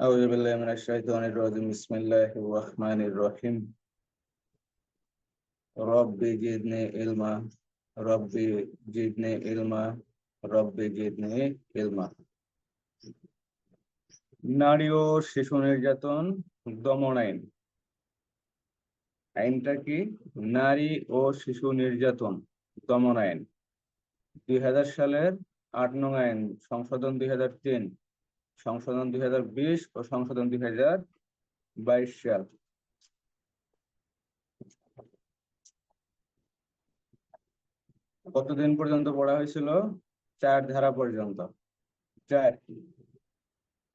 أعوذ بالله من الشيطان الرجيم بسم الله الرحمن الرحيم ربي زدني علما ربي زدني علما ربي زدني علما নারী ও শিশু নির্যাতন দমন আইন। আইনটা কি? নারী ও শিশু নির্যাতন দমন আইন 2000 সালের 8 নং আইন, সংশোধন 2003, সংশোধন 2020 ও সংশোধন 2022 সাল। কতদিন পর্যন্ত পড়া হয়েছিল? 4 ধারা পর্যন্ত। 4,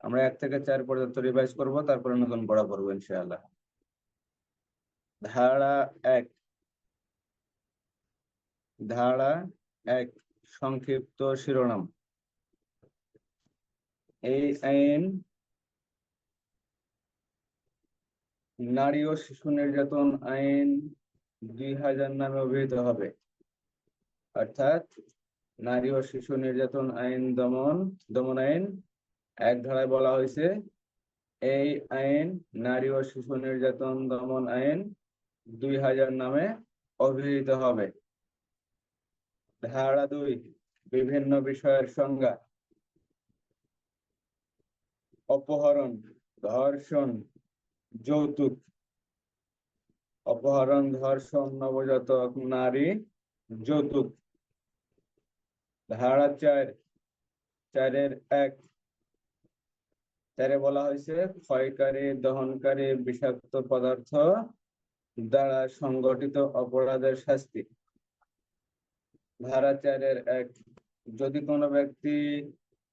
আমরা 1 থেকে 4 পর্যন্ত রিভাইজ করব, তারপরে নতুন পড়া করবো ইনশাআল্লাহ। ধারা 1, ধারা 1 সংক্ষিপ্ত শিরোনাম। এই আইন নারী ও শিশু নির্যাতন আইন 2000 নামে অভিহিত হবে, অর্থাৎ নারী ও শিশু নির্যাতন আইন দমন আইন 1 ধারায় বলা হয়েছে এই আইন নারী ও শিশু নির্যাতন দমন আইন 2000 নামে অভিহিত হবে। ধারা 2 বিভিন্ন বিষয়ের সংজ্ঞা। অপহরণ, ধর্ষণ, যৌতুক। অপহরণ, ধর্ষণ, নবজাতক নারী, যৌতুক। ধারা 4, 4-1 বলা হয়েছে ক্ষয়কারী, দহনকারী বিষাক্ত পদার্থ দ্বারা সংগঠিত অপরাধের শাস্তি। ধারা 4-1 যদি কোনো ব্যক্তি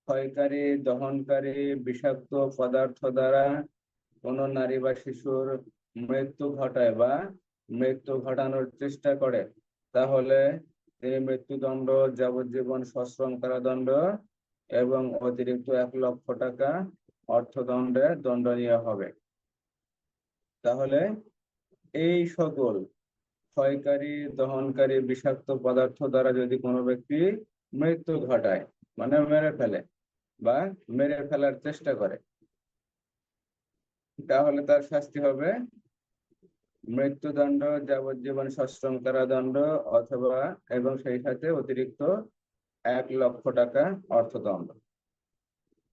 ক্ষয়কারী, দহনকারী বিষাক্ত পদার্থ দ্বারা কোনো নারী বা শিশুর মৃত্যু ঘটায় বা মৃত্যু ঘটানোর চেষ্টা করে, তাহলে তিনি মৃত্যুদণ্ড, যাবজ্জীবন সশ্রম কারাদণ্ড এবং অতিরিক্ত 1 লক্ষ টাকা অর্থদণ্ডে দণ্ডনীয় হবে। তাহলে এই সকল ক্ষয়কারী, দহনকারী বিষাক্ত পদার্থ দ্বারা যদি কোনো ব্যক্তি মৃত্যু ঘটায়, মানে মেরে ফেলে বা মেরে ফেলার চেষ্টা করে, তাহলে তার শাস্তি হবে মৃত্যুদণ্ড, যাবজ্জীবন সশ্রম কারাদণ্ড অথবা এবং সেই সাথে অতিরিক্ত 1 লক্ষ টাকা অর্থদণ্ড।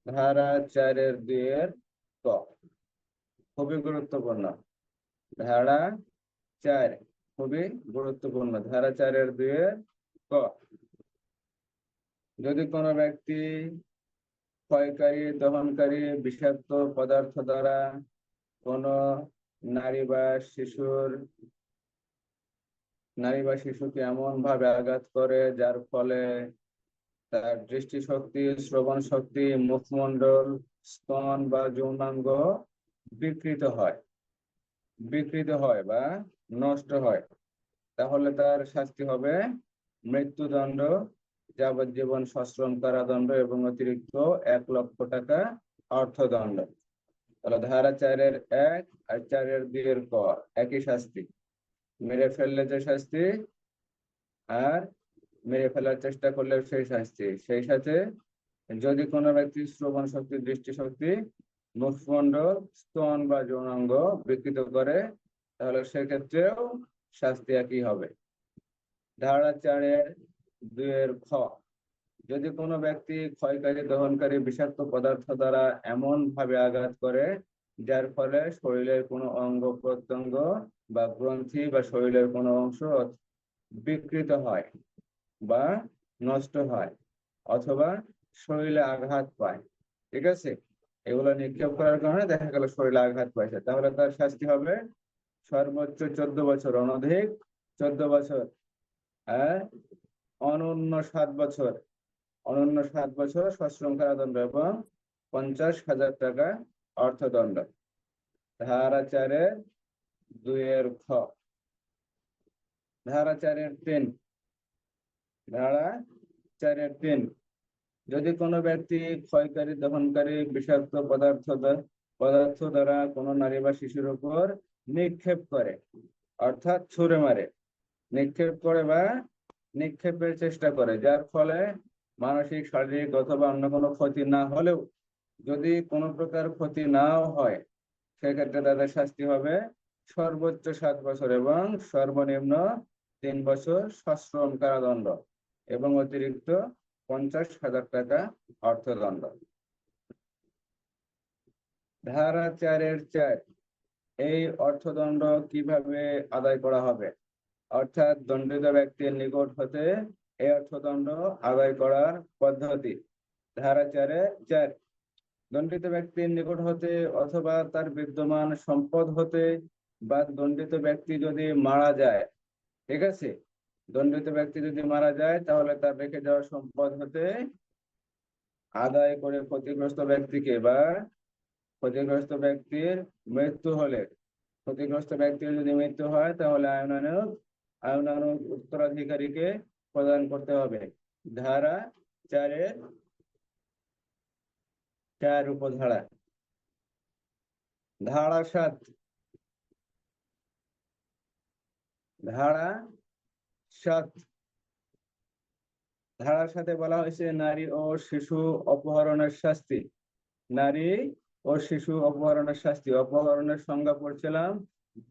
ধারা 4-2 ক খুবই গুরুত্বপূর্ণ। ধারা 4 খুবই গুরুত্বপূর্ণ। ধারা 4-2 ক যদি কোনো ব্যক্তি ক্ষয়কারী, দহনকারী বিষাক্ত পদার্থ দ্বারা কোনো নারী বা শিশুকে এমন ভাবে আঘাত করে যার ফলে তার দৃষ্টিশক্তি, শ্রবণ শক্তি, মুখমণ্ডল, স্তন বা যৌনাঙ্গ বিকৃত হয় বা নষ্ট হয়, তাহলে তার শাস্তি হবে মৃত্যুদণ্ড, যাবজ্জীবন সশ্রম কারাদণ্ড এবং অতিরিক্ত 1 লক্ষ টাকা অর্থদণ্ড। তাহলে ধারা 4-1 আর 4-2 ক একই শাস্তি। মেরে ফেললে যে শাস্তি আর মেরে ফেলার চেষ্টা করলে সেই শাস্তি। সেই সাথে যদি কোনো ব্যক্তি শ্রবণ শক্তি, দৃষ্টিশক্তি, মুখমণ্ডল, স্তন বা যৌনাঙ্গ বিকৃত করে, তাহলে সেক্ষেত্রেও শাস্তি একই হবে। ধারা 4-2 খ যদি কোনো ব্যক্তি ক্ষয়কারী, দহনকারী বিষাক্ত পদার্থ দ্বারা এমন ভাবে আঘাত করে যার ফলে শরীরের কোনো অঙ্গ প্রত্যঙ্গ বা গ্রন্থি বা শরীরের কোনো অংশ বিকৃত হয় বা নষ্ট হয় অথবা শরীরে আঘাত পায়, ঠিক আছে, এগুলো নিক্ষেপ করার কারণে দেখা গেল শরীরে আঘাত পাইছে, তাহলে তার শাস্তি হবে সর্বোচ্চ 14 বছর, অনধিক 14 বছর, আর অনন্য 7 বছর সশ্রম কারাদণ্ড এবং 50,000 টাকা অর্থদণ্ড। ধারা 4-2 খ ধারা 4-3 ধারা 4-3 যদি কোনো ব্যক্তি ক্ষয়কারী, দহনকারী বিষাক্ত পদার্থ দ্বারা কোনো নারী বা শিশুর উপর নিক্ষেপ করে, অর্থাৎ ছুঁড়ে মারে, নিক্ষেপ করে বা নিক্ষেপের চেষ্টা করে, যার ফলে মানসিক, শারীরিক অথবা অন্য কোনো ক্ষতি না হলেও যদি কোনো প্রকার ক্ষতি নাও হয় সেক্ষেত্রে তাদের শাস্তি হবে সর্বোচ্চ 7 বছর এবং সর্বনিম্ন 3 বছর সশ্রম কারাদণ্ড এবং অতিরিক্ত 50,000 টাকা অর্থদণ্ড। ধারা 4-4 এই অর্থদণ্ড কিভাবে আদায় করা হবে, অর্থাৎ দণ্ডিত ব্যক্তির নিকট হতে এই অর্থদণ্ড আদায় করার পদ্ধতি। ধারা 4-4 দণ্ডিত ব্যক্তির নিকট হতে অথবা তার বিদ্যমান সম্পদ হতে বা দণ্ডিত ব্যক্তি যদি মারা যায়, ঠিক আছে, দণ্ডিত ব্যক্তি যদি মারা যায় তাহলে তার রেখে যাওয়া সম্পদ হতে আদায় করে ক্ষতিগ্রস্ত ব্যক্তিকে বা ক্ষতিগ্রস্ত ব্যক্তির মৃত্যু হলে, ক্ষতিগ্রস্ত ব্যক্তির যদি মৃত্যু হয় তাহলে আইনানুগ উত্তরাধিকারীকে প্রদান করতে হবে। ধারা 4-4 উপধারা। ধারা 7 ধারা 7 ধারার সাথে বলা হয়েছে নারী ও শিশু অপহরণের শাস্তি। নারী ও শিশু অপহরণের শাস্তি। অপহরণের সংজ্ঞা পড়ছিলাম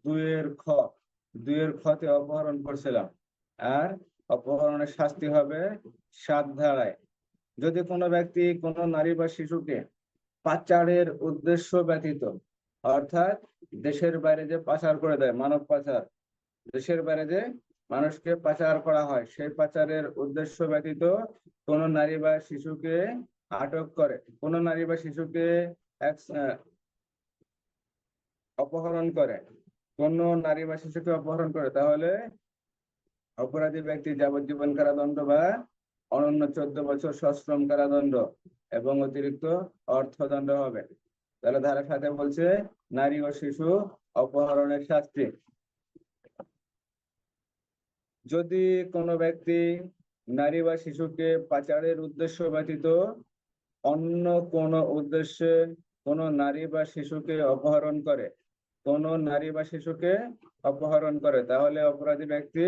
2-র খতে অপহরণ করছিলাম। আর অপহরণের শাস্তি হবে 7 ধারায়। যদি কোনো ব্যক্তি কোনো নারী বা শিশুকে পাচারের উদ্দেশ্য ব্যতীত, অর্থাৎ দেশের বাইরে যে পাচার করে দেয়, মানব পাচার, দেশের বাইরে যে মানুষকে পাচার করা হয়, সেই পাচারের উদ্দেশ্য ব্যতীত কোন নারী বা শিশুকে আটক করে, কোন নারী বা শিশুকে অপহরণ করে, কোন নারী বা শিশুকে অপহরণ করে, তাহলে অপরাধী ব্যক্তি যাবজ্জীবন কারাদণ্ড বা অনন্য 14 বছর সশ্রম কারাদণ্ড এবং অতিরিক্ত অর্থদণ্ড হবে। তাহলে ধারা 7 বলছে নারী ও শিশু অপহরণের শাস্তি। যদি কোনো ব্যক্তি নারী বা শিশুকে পাচারের উদ্দেশ্য ব্যতীত অন্য কোনো উদ্দেশ্যে কোনো নারী বা শিশুকে অপহরণ করে, কোনো নারী বা শিশুকে অপহরণ করে, তাহলে অপরাধী ব্যক্তি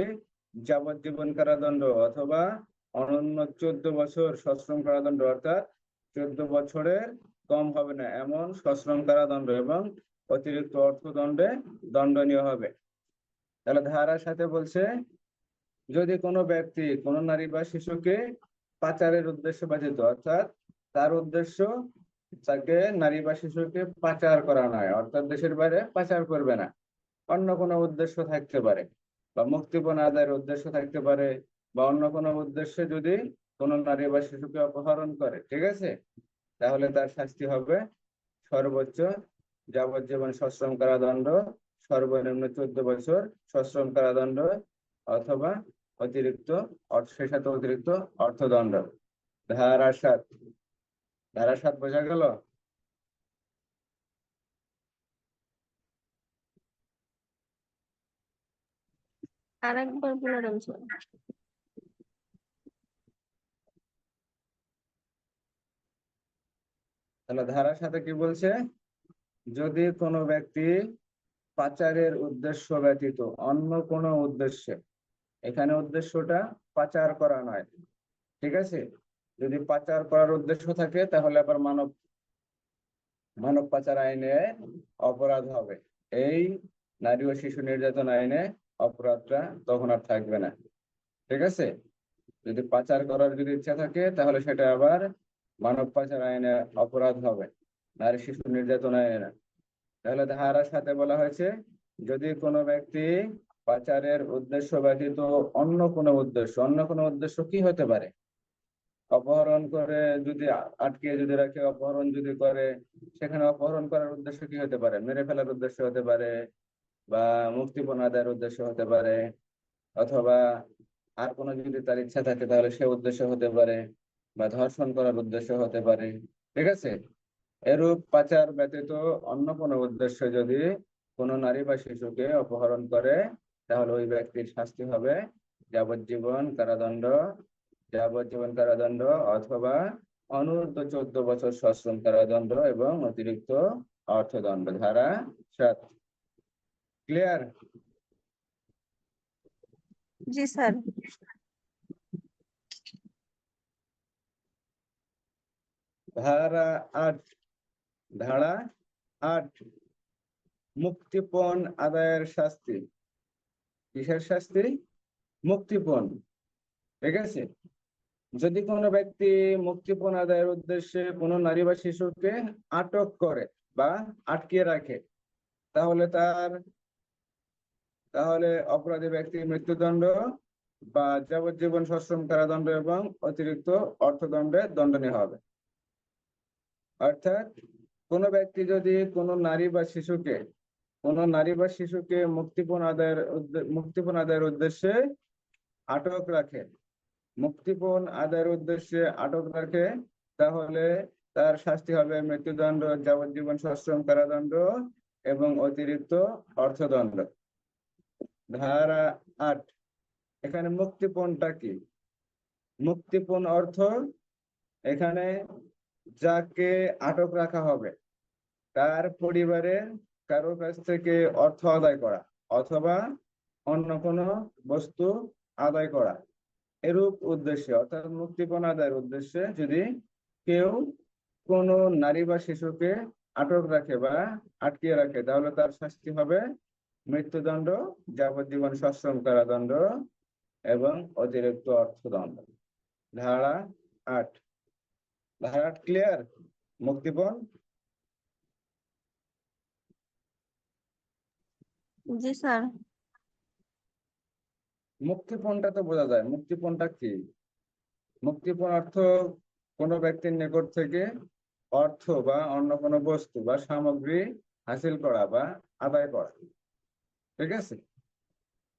যাবজ্জীবন কারাদণ্ড অথবা অনন্য 14 বছর সশ্রম কারাদণ্ড, অর্থাৎ 14 বছরের কম হবে না এমন সশ্রম কারাদণ্ড এবং অতিরিক্ত অর্থদণ্ডে দণ্ডনীয় হবে। তাহলে ধারার সাথে বলছে যদি কোনো ব্যক্তি কোনো নারী বা শিশুকে পাচারের উদ্দেশ্য ব্যতীত, অর্থাৎ তার উদ্দেশ্য তাকে নারী বা শিশুকে পাচার করা নয়, অর্থাৎ দেশের বাইরে পাচার করবে না, অন্য কোনো উদ্দেশ্য থাকতে পারে, বা মুক্তিপণ আদায়ের উদ্দেশ্য থাকতে পারে, বা অন্য কোনো উদ্দেশ্যে যদি কোনো নারী বা শিশুকে অপহরণ করে, ঠিক আছে, তাহলে তার শাস্তি হবে সর্বোচ্চ যাবজ্জীবন সশ্রম কারাদণ্ড, সর্বনিম্ন 14 বছর সশ্রম কারাদণ্ড অথবা অতিরিক্ত সেই সাথে অতিরিক্ত অর্থদণ্ড। ধারা 7 ধারা 7 বোঝা গেল? আরেকবার বলে দেন স্যার। তাহলে ধারার সাথে কি বলছে, যদি কোনো ব্যক্তি পাচারের উদ্দেশ্য ব্যতীত অন্য কোনো উদ্দেশ্যে, এখানে উদ্দেশ্যটা পাচার করা নয়, ঠিক আছে, যদি পাচার করার উদ্দেশ্য থাকে তাহলে আবার মানব পাচার আইনে অপরাধ হবে। এই নারী ও শিশু নির্যাতন আইনে অপরাধটা তখন আর থাকবে না, ঠিক আছে। যদি পাচার করার যদি ইচ্ছা থাকে তাহলে সেটা আবার মানব পাচার আইনে অপরাধ হবে, নারী শিশু নির্যাতন আইনে না। তাহলে ধারার সাথে বলা হয়েছে যদি কোনো ব্যক্তি পাচারের উদ্দেশ্য ব্যতীত অন্য কোনো উদ্দেশ্য কি হতে পারে, অপহরণ করে যদি আটকে যদি রাখে, অপহরণ যদি করে, সেখানে অপহরণ করার উদ্দেশ্য কি হতে পারে, মেরে ফেলার উদ্দেশ্য হতে পারে, বা মুক্তিপণ আদায়ের উদ্দেশ্য হতে পারে, অথবা আর কোনো যদি তার ইচ্ছা থাকে তাহলে সে উদ্দেশ্য হতে পারে, বা ধর্ষণ করার উদ্দেশ্য হতে পারে, ঠিক আছে। এরূপ পাচার ব্যতীত অন্য কোনো উদ্দেশ্য যদি কোনো নারী বা শিশুকে অপহরণ করে তাহলে ওই ব্যক্তির শাস্তি হবে যাবজ্জীবন কারাদণ্ড অথবা অনূর্ধ্ব 14 বছর সশ্রম কারাদণ্ড এবং অতিরিক্ত অর্থদণ্ড। ধারা 7 ক্লিয়ার? জি স্যার। ধারা 8 ধারা 8, মুক্তিপণ আদায়ের শাস্তি। কিসের শাস্তি? মুক্তিপণ। ঠিক আছে, যদি কোনো ব্যক্তি মুক্তিপণ আদায়ের উদ্দেশ্যে কোনো নারী বা শিশুকে আটক করে বা আটকিয়ে রাখে, তাহলে অপরাধী ব্যক্তির মৃত্যুদণ্ড বা যাবজ্জীবন সশ্রম কারাদণ্ড এবং অতিরিক্ত অর্থদণ্ডে দণ্ডনীয় হবে। অর্থাৎ কোনো ব্যক্তি যদি কোনো নারী বা শিশুকে মুক্তিপণ আদায়ের উদ্দেশ্যে আটক রাখে, তাহলে তার শাস্তি হবে মৃত্যুদণ্ড, যাবজ্জীবন সশ্রম কারাদণ্ড এবং অতিরিক্ত অর্থদণ্ড। ধারা 8, এখানে মুক্তিপণটা কি? মুক্তিপণ অর্থ এখানে যাকে আটক রাখা হবে তার পরিবারের কারো কাছ থেকে অর্থ আদায় করা অথবা অন্য কোনো বস্তু আদায় করা, এরূপ উদ্দেশ্যে, অর্থাৎ মুক্তিপণ আদায়ের উদ্দেশ্যে যদি কেউ কোনো নারী বা শিশুকে আটক রাখে বা আটকিয়ে রাখে, তাহলে তার শাস্তি হবে মৃত্যুদণ্ড, যাবজ্জীবন সশ্রম কারাদণ্ড এবং অতিরিক্ত অর্থদণ্ড। ধারা 8। ধারা 8 ক্লিয়ার? মুক্তিপণ। জি স্যার। মুক্তিপণটা তো বোঝা যায়, মুক্তিপণটা কি? মুক্তিপণ অর্থ কোনো ব্যক্তির নিকট থেকে অর্থ বা অন্য কোনো বস্তু বা সামগ্রী হাসিল করা বা আদায় করা। ঠিক আছে,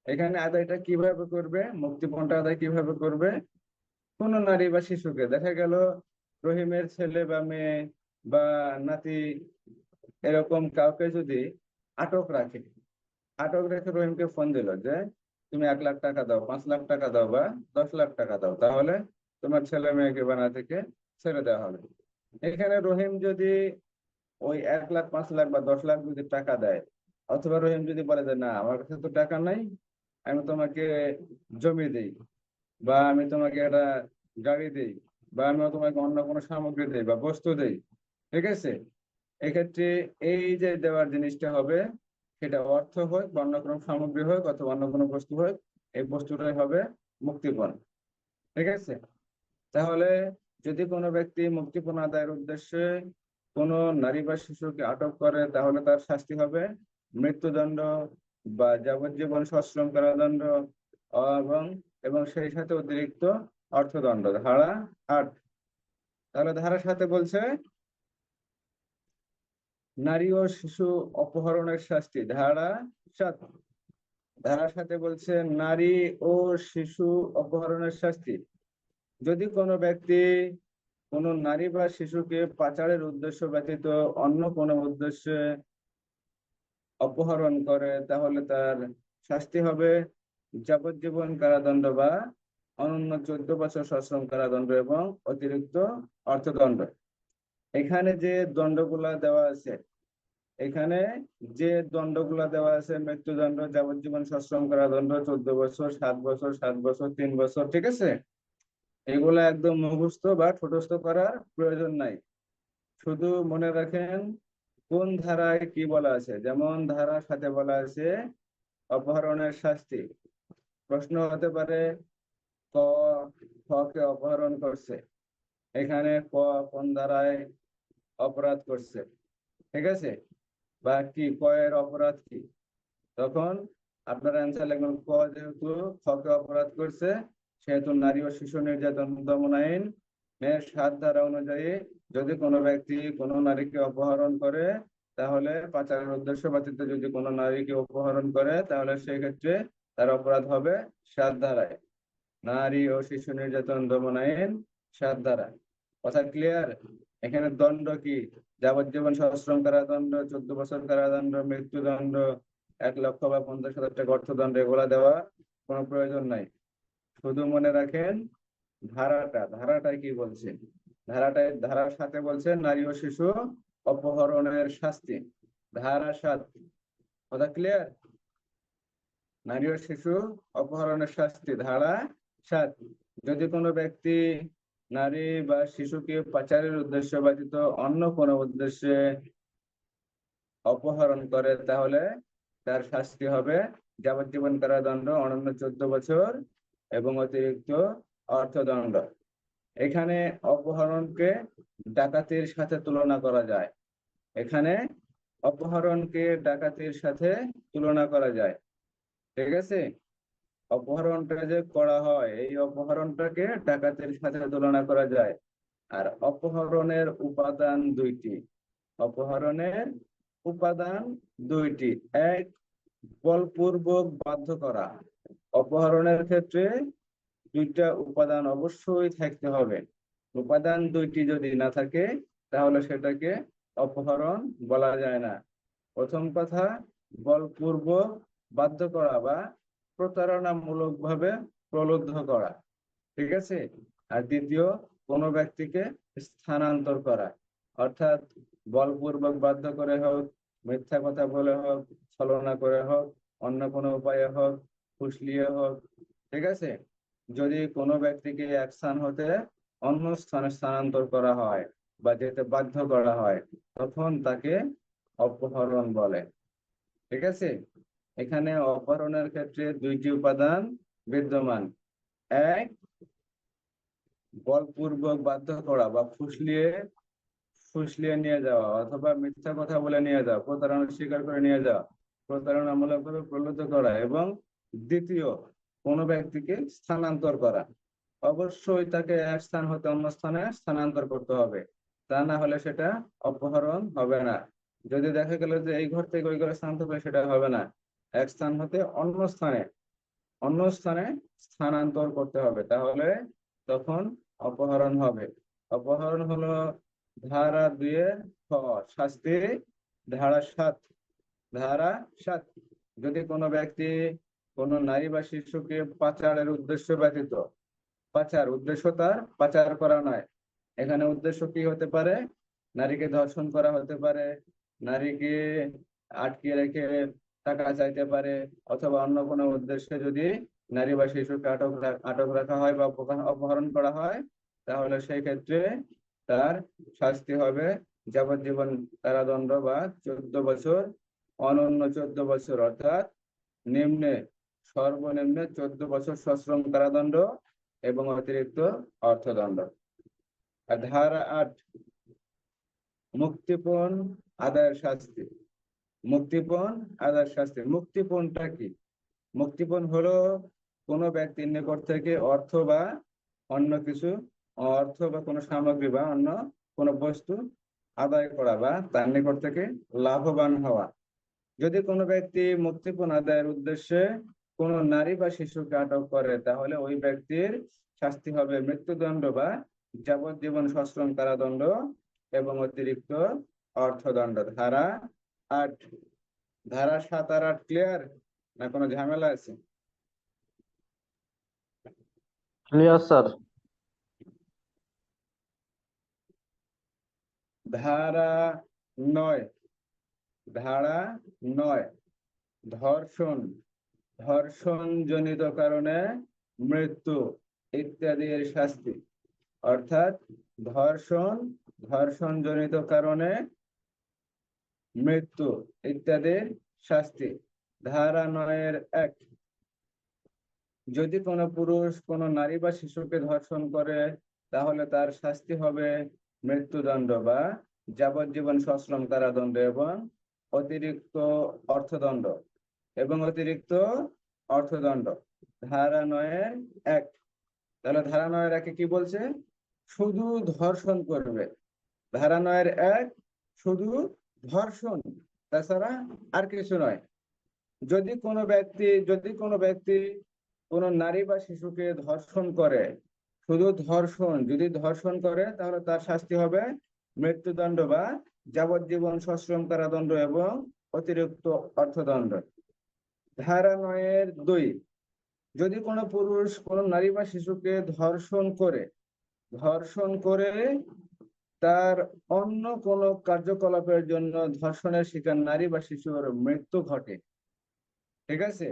এখানে আদায়টা কিভাবে করবে? মুক্তিপণটা আদায় কিভাবে করবে? কোনো নারী বা শিশুকে, দেখা গেল রহিমের ছেলে বা মেয়ে বা নাতি, এরকম কাউকে যদি আটক রেখে রহিমকে ফোন দিল যে তুমি 1 লাখ টাকা দাও, 5 লাখ টাকা দাও বা 10 লাখ টাকা দাও, তাহলে তোমার ছেলে মেয়েকে বা নাতিকে ছেড়ে দেওয়া হবে। এখানে রহিম যদি ওই 1 লাখ, 5 লাখ বা 10 লাখ যদি টাকা দেয়, অথবা রহিম যদি বলে যে না আমার কাছে তো টাকা নাই, আমি তোমাকে জমি দেই বা আমি তোমাকে একটা গাড়ি দেই বা আমি তোমাকে অন্য কোনো সামগ্রী দেই বা বস্তু দেই, ঠিক আছে, এক্ষেত্রে এই যে দেওয়ার জিনিসটা হবে, সেটা অর্থ হোক বা অন্য কোনো সামগ্রী হোক অথবা অন্য কোনো বস্তু হোক, এই বস্তুটাই হবে মুক্তিপণ। ঠিক আছে, তাহলে যদি কোনো ব্যক্তি মুক্তিপণ আদায়ের উদ্দেশ্যে কোনো নারী বা শিশুকে আটক করে, তাহলে তার শাস্তি হবে মৃত্যুদণ্ড বা যাবজ্জীবন সশ্রম কারাদণ্ড এবং এবং সেই সাথে অতিরিক্ত অর্থদণ্ড। ধারা 8। তাহলে ধারা 7 বলছে নারী ও শিশু অপহরণের শাস্তি। ধারা 7। ধারা 7 বলছে নারী ও শিশু অপহরণের শাস্তি। যদি কোনো ব্যক্তি কোনো নারী বা শিশুকে পাচারের উদ্দেশ্য ব্যতীত অন্য কোনো উদ্দেশ্যে অপহরণ করে, তাহলে তার শাস্তি হবে যাবজ্জীবন কারাদণ্ড বা অনন্য 14 বছর সশ্রম কারাদণ্ড এবং অতিরিক্ত অর্থদণ্ড। এখানে যে দণ্ডগুলা দেওয়া আছে, মৃত্যুদণ্ড, যাবজ্জীবন সশ্রম কারাদণ্ড, 14 বছর, 7 বছর, 7 বছর, 3 বছর, ঠিক আছে, এগুলা একদম মুখস্থ বা ঠোঁটস্থ করার প্রয়োজন নাই। শুধু মনে রাখেন কোন ধারায় কি বলা আছে। যেমন ধারা 7 বলা আছে অপহরণের শাস্তি। প্রশ্ন হতে পারে ক কে অপহরণ করছে, এখানে ক কোন ধারায় অপরাধ করছে, ঠিক আছে, বা কি ক এর অপরাধ কি, তখন আপনার অ্যান্সার লিখবেন ক যেহেতু কে অপরাধ করছে, সেহেতু নারী ও শিশু নির্যাতন দমন আইন এর 7 ধারা অনুযায়ী যদি কোনো ব্যক্তি কোনো নারীকে অপহরণ করে, তাহলে পাচারের উদ্দেশ্য ব্যতীত যদি কোনো নারীকে অপহরণ করে, তাহলে সেই ক্ষেত্রে তার অপরাধ হবে 7 ধারায়, নারী ও শিশু নির্যাতন দমন আইন 7 ধারা। কথা ক্লিয়ার? এখানে দণ্ড কি? যাবজ্জীবন সশ্রম কারাদণ্ড, 14 বছর কারাদণ্ড, মৃত্যুদণ্ড, 1 লক্ষ বা 50,000 টাকা অর্থদণ্ড, এগুলা দেওয়া কোনো প্রয়োজন নাই। শুধু মনে রাখেন ধারাটা কি বলছে। ধারার সাথে বলছে নারী ও শিশু অপহরণের শাস্তি। ধারা 7। কথা ক্লিয়ার? নারী ও শিশু অপহরণের শাস্তি ধারা 7। যদি কোনো ব্যক্তি নারী বা শিশুকে পাচারের উদ্দেশ্য ব্যতীত অন্য কোনো উদ্দেশ্যে অপহরণ করে, তাহলে তার শাস্তি হবে যাবজ্জীবন কারাদণ্ড, অনন্য 14 বছর এবং অতিরিক্ত অর্থদণ্ড। এখানে অপহরণকে ডাকাতির সাথে তুলনা করা যায়। এখানে অপহরণকে ডাকাতির সাথে তুলনা করা যায়। ঠিক আছে, অপহরণটা যে করা হয়, এই অপহরণটাকে ডাকাতির সাথে তুলনা করা যায়। আর অপহরণের উপাদান দুইটি। অপহরণের উপাদান দুইটি। এক, বলপূর্বক বাধ্য করা। অপহরণের ক্ষেত্রে দুইটা উপাদান অবশ্যই থাকতে হবে। উপাদান দুইটি যদি না থাকে তাহলে সেটাকে অপহরণ বলা যায় না। প্রথম কথা, বলপূর্বক বাধ্য করা বা প্রতারণামূলক ভাবে প্রলুব্ধ করা। ঠিক আছে। আর দ্বিতীয়, কোনো ব্যক্তিকে স্থানান্তর করা, অর্থাৎ বলপূর্বক বাধ্য করে হোক, মিথ্যা কথা বলে হোক, ছলনা করে হোক, অন্য কোনো উপায়ে হোক, ফুসলিয়ে হোক। ঠিক আছে, যদি কোনো ব্যক্তিকে এক স্থান হতে অন্য স্থানে স্থানান্তর করা হয় বা যেতে বাধ্য করা হয়, তখন তাকে অপহরণ বলে। ঠিক আছে, এখানে অপহরণের ক্ষেত্রে দুইটি উপাদান বিদ্যমান। এক, বলপূর্বক বাধ্য করা বা ফুসলিয়ে ফুসলিয়ে নিয়ে যাওয়া, অথবা মিথ্যা কথা বলে নিয়ে যাওয়া, প্রতারণা স্বীকার করে নিয়ে যাওয়া, প্রতারণামূলক ভাবে প্রলুব্ধ করা। এবং দ্বিতীয়, কোনো ব্যক্তিকে স্থানান্তর করা। অবশ্যই তাকে এক স্থান হতে অন্য স্থানে স্থানান্তর করতে হবে, তা না হলে সেটা অপহরণ হবে না। যদি দেখা গেল যে এই ঘর থেকে ওই ঘরে স্থানান্তর করে, সেটা হবে না। এক স্থান হতে অন্য স্থানে স্থানান্তর করতে হবে, তাহলে তখন অপহরণ হবে। অপহরণ হলো ধারা 2 খ, শাস্তি ধারা 7। যদি কোনো ব্যক্তি কোনো নারী বা শিশুকে পাচারের উদ্দেশ্য ব্যতীত, উদ্দেশ্য তার পাচার করা নয়। এখানে উদ্দেশ্য কি হতে পারে? নারীকে ধর্ষণ করা হতে পারে, নারীকে আটকে রেখে টাকা চাইতে পারে, অথবা অন্য কোনো উদ্দেশ্যে যদি নারী বা শিশুকে আটক রাখা হয় বা অপহরণ করা হয়, তাহলে সেই ক্ষেত্রে তার শাস্তি হবে যাবজ্জীবন কারাদণ্ড বা 14 বছর, অনন্য 14 বছর, অর্থাৎ নিম্নে সর্বনিম্নে 14 বছর সশ্রম কারাদণ্ড এবং অতিরিক্ত অর্থদণ্ড। আর ধারা 8, মুক্তিপণ আদায়ের শাস্তি। মুক্তিপণটা কি? মুক্তিপণ হলো কোনো ব্যক্তির নিকট থেকে অর্থ বা কোনো সামগ্রী বা অন্য কোনো বস্তু আদায় করা বা তার নিকট থেকে লাভবান হওয়া। যদি কোনো ব্যক্তি মুক্তিপণ আদায়ের উদ্দেশ্যে কোনো নারী বা শিশুকে আটক করে, তাহলে ওই ব্যক্তির শাস্তি হবে মৃত্যুদণ্ড বা যাবজ্জীবন সশ্রম কারাদণ্ড এবং অতিরিক্ত অর্থদণ্ড। ধারা 8। ধারা 7 আর 8 ক্লিয়ার, না কোনো ঝামেলা আছে? Clear sir. ধারা 9। ধর্ষণ জনিত কারণে মৃত্যু ইত্যাদির শাস্তি। অর্থাৎ ধর্ষণ জনিত কারণে মৃত্যু ইত্যাদির শাস্তি। ধারা 9-1, যদি কোনো পুরুষ কোনো নারী বা শিশুকে ধর্ষণ করে, তাহলে তার শাস্তি হবে মৃত্যুদণ্ড বা যাবজ্জীবন সশ্রম কারাদণ্ড এবং অতিরিক্ত অর্থদণ্ড। ধারা 9-1। তাহলে ধারা 9-1 কি বলছে? শুধু ধর্ষণ করবে। ধারা 9-1 শুধু ধর্ষণ, তাছাড়া আর কিছু নয়। যদি কোনো ব্যক্তি কোনো নারী বা শিশুকে ধর্ষণ করে, শুধু যদি ধর্ষণ করে, তাহলে তার শাস্তি হবে মৃত্যুদণ্ড বা যাবজ্জীবন সশ্রম কারাদণ্ড এবং অতিরিক্ত অর্থদণ্ড। ধারা 9-2, যদি কোনো পুরুষ কোনো নারী বা শিশুকে ধর্ষণ করে তার অন্য কোনো কার্যকলাপের জন্য ধর্ষণের শিকার নারী বা শিশুর মৃত্যু ঘটে। ঠিক আছে,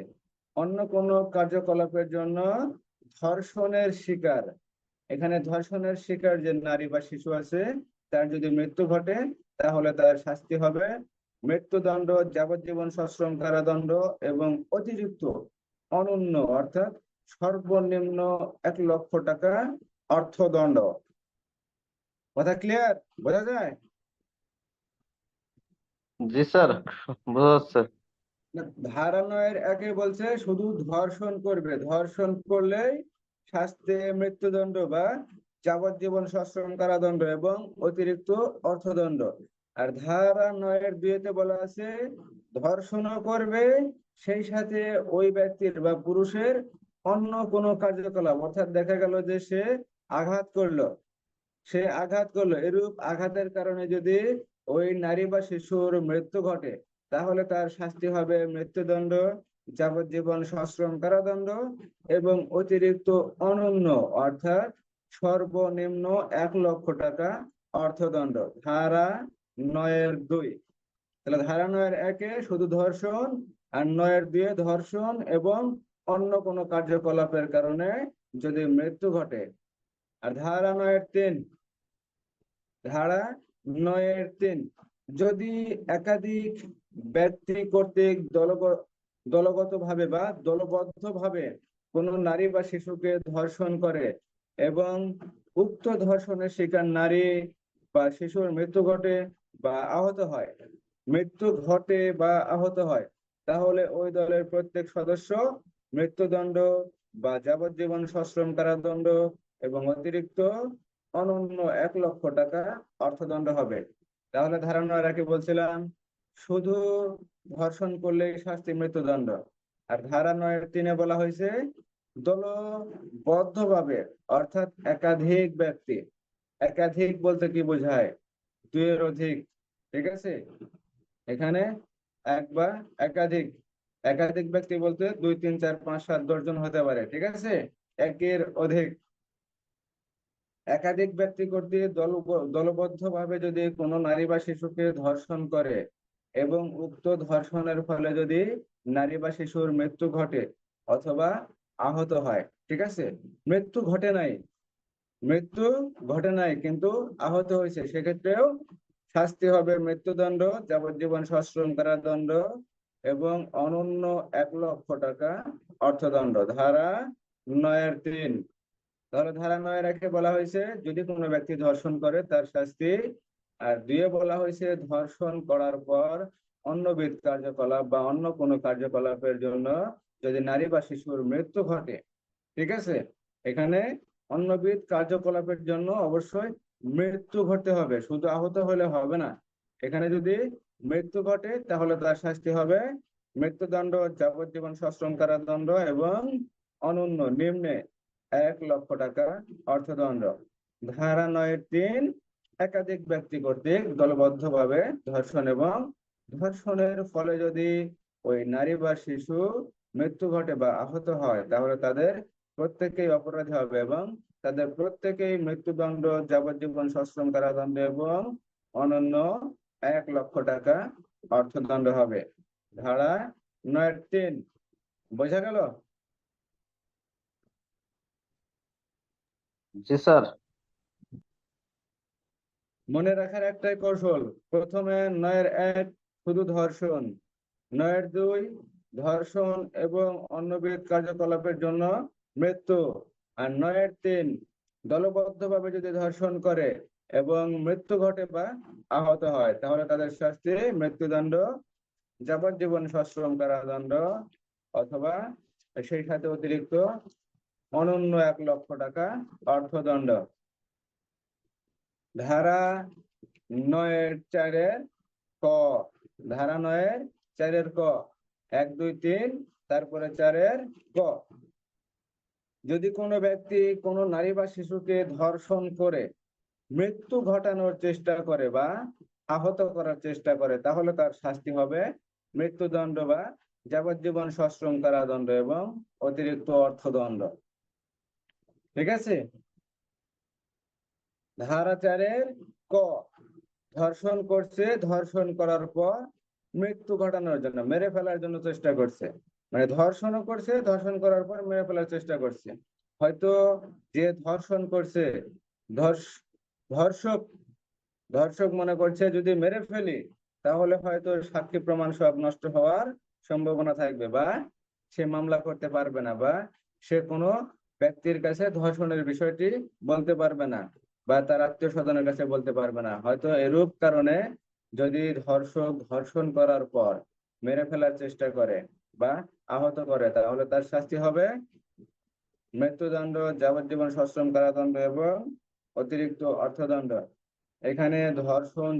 অন্য কোনো কার্যকলাপের জন্য ধর্ষণের শিকার এখানে ধর্ষণের শিকার যে নারী বা শিশু আছে, তার যদি মৃত্যু ঘটে তাহলে তার শাস্তি হবে মৃত্যুদণ্ড, যাবজ্জীবন সশ্রম কারাদণ্ড এবং অতিরিক্ত অনন্য অর্থাৎ সর্বনিম্ন 1,00,000 টাকা অর্থদণ্ড। কথা ক্লিয়ার? বোঝা যায়? জি স্যার, বোঝা যাচ্ছে। না, ধারা 9-এর 1 বলছে শুধু ধর্ষণ করবে, ধর্ষণ করলেই শাস্তি মৃত্যুদণ্ড বা যাবজ্জীবন সশ্রম কারাদণ্ড এবং অতিরিক্ত অর্থদণ্ড। আর ধারা 9-এর 2-তে বলা আছে ধর্ষণও করবে, সেই সাথে ওই ব্যক্তির বা পুরুষের অন্য কোনো কার্যকলাপ, অর্থাৎ দেখা গেল যে সে আঘাত করলো, এরূপ আঘাতের কারণে যদি ওই নারী বা শিশুর মৃত্যু ঘটে তাহলে তার শাস্তি হবে মৃত্যুদণ্ড, যাবজ্জীবন সশ্রম কারাদণ্ড এবং অতিরিক্ত অনন্য অর্থাৎ সর্বনিম্ন 1,00,000 টাকা অর্থদণ্ড। ধারা 9-এর 2। তাহলে ধারা 9-এর 1-এ শুধু ধর্ষণ, আর 9-এর 2-এ ধর্ষণ এবং অন্য কোনো কার্যকলাপের কারণে যদি মৃত্যু ঘটে। আর ধারা 9-এর 3 যদি একাধিক ব্যক্তি কর্তৃক দলগতভাবে বা দলবদ্ধভাবে কোনো নারী বা শিশুকে ধর্ষণ করে এবং উক্ত ধর্ষণের শিকার নারী বা শিশুর মৃত্যু ঘটে বা আহত হয়, তাহলে ওই দলের প্রত্যেক সদস্য মৃত্যুদণ্ড বা যাবজ্জীবন সশ্রম কারাদণ্ড এবং অতিরিক্ত অনন্য 1,00,000 টাকা অর্থদণ্ড হবে। তাহলে ধারা 9-এর 1-এ বলছিলাম শুধু ধর্ষণ করলেই শাস্তি মৃত্যুদণ্ড। আর ধারা 9-এর 3-এ বলা হয়েছে দলবদ্ধভাবে অর্থাৎ একাধিক ব্যক্তি, একাধিক বলতে কি বোঝায়? 2-এর অধিক। ঠিক আছে, এখানে এক বা একাধিক, একাধিক ব্যক্তি বলতে 2, 3, 4, 5, 7, 10 জন হতে পারে। ঠিক আছে, একের অধিক, একাধিক ব্যক্তি কর্তৃক দলবদ্ধভাবে যদি কোনো নারী বা শিশুকে ধর্ষণ করে এবং উক্ত ধর্ষণের ফলে যদি নারী বা শিশুর মৃত্যু ঘটে অথবা আহত হয়। ঠিক আছে, মৃত্যু ঘটে নাই কিন্তু আহত হয়েছে, সেক্ষেত্রেও শাস্তি হবে মৃত্যুদণ্ড, যাবজ্জীবন সশ্রম কারাদণ্ড এবং অনন্য 1,00,000 টাকা অর্থদণ্ড। ধারা 9-এর 3। তাহলে ধারা 9-এর 1-এ বলা হয়েছে যদি কোনো ব্যক্তি ধর্ষণ করে তার শাস্তি, আর 2-এ বলা হয়েছে ধর্ষণ করার পর অন্যবিধ কার্যকলাপ বা অন্য কোনো কার্যকলাপের জন্য যদি নারী বা শিশুর মৃত্যু ঘটে। ঠিক আছে, এখানে অন্যবিধ কার্যকলাপের জন্য অবশ্যই মৃত্যু ঘটতে হবে, শুধু আহত হলে হবে না। এখানে যদি মৃত্যু ঘটে তাহলে তার শাস্তি হবে মৃত্যুদণ্ড, যাবজ্জীবন সশ্রম কারাদণ্ড এবং অনন্য নিম্নে 1,00,000 টাকা অর্থদণ্ড। ধারা 9-এর 3 একাধিক ব্যক্তি কর্তৃক দলবদ্ধভাবে ধর্ষণ এবং ধর্ষণের ফলে যদি ওই নারী বা শিশু মৃত্যু ঘটে বা আহত হয় তাহলে তাদের প্রত্যেকেই অপরাধী হবে এবং তাদের প্রত্যেকেই মৃত্যুদণ্ড, যাবজ্জীবন সশ্রম কারাদণ্ড এবং অনন্য 1,00,000 টাকা অর্থদণ্ড হবে। ধারা 9-এর 3 বোঝা গেল? জি স্যার। মনে রাখার একটাই কৌশল, প্রথমে 9-এর 1 শুধু ধর্ষণ, 9-এর 2 ধর্ষণ এবং অন্যবিধ কার্যকলাপের জন্য মৃত্যু, আর 9-এর 3 দলবদ্ধভাবে যদি ধর্ষণ করে এবং মৃত্যু ঘটে বা আহত হয় তাহলে তাদের শাস্তি মৃত্যুদণ্ড, যাবজ্জীবন সশ্রম কারাদণ্ড অথবা সেই সাথে অতিরিক্ত অনন্য 1,00,000 টাকা অর্থদণ্ড। ধারা 9-এর 4-এর ক, ধারা 9-এর 4-এর ক, 1, 2, 3 তারপরে 4-এর ক, যদি কোনো ব্যক্তি কোনো নারী বা শিশুকে ধর্ষণ করে মৃত্যু ঘটানোর চেষ্টা করে বা আহত করার চেষ্টা করে তাহলে তার শাস্তি হবে মৃত্যুদণ্ড বা যাবজ্জীবন সশ্রম কারাদণ্ড এবং অতিরিক্ত অর্থদণ্ড। ঠিক আছে, ধারা 4-এর ক ধর্ষণ করছে, ধর্ষণ করার পর মৃত্যু ঘটানোর জন্য, মেরে ফেলার জন্য চেষ্টা করছে, মানে ধর্ষণও করছে, ধর্ষণ করার পর মেরে ফেলার চেষ্টা করছে, হয়তো যে ধর্ষণ করছে, ধর্ষ- ধর্ষক ধর্ষক মনে করছে যদি মেরে ফেলি তাহলে হয়তো সাক্ষী প্রমাণ সব নষ্ট হওয়ার সম্ভাবনা থাকবে, বা সে মামলা করতে পারবে না, বা সে কোনো ব্যক্তির কাছে ধর্ষণের বিষয়টি বলতে পারবে না, বা তার আত্মীয় স্বজনের কাছে বলতে পারবে না। হয়তো এরূপ কারণে যদি ধর্ষক ধর্ষণ করার পর মেরে ফেলার চেষ্টা করে বা আহত করে, তাহলে তার শাস্তি হবে মৃত্যুদণ্ড, যাবজ্জীবন সশ্রম কারাদণ্ড এবং অতিরিক্ত অর্থদণ্ড। এখানে ধর্ষণ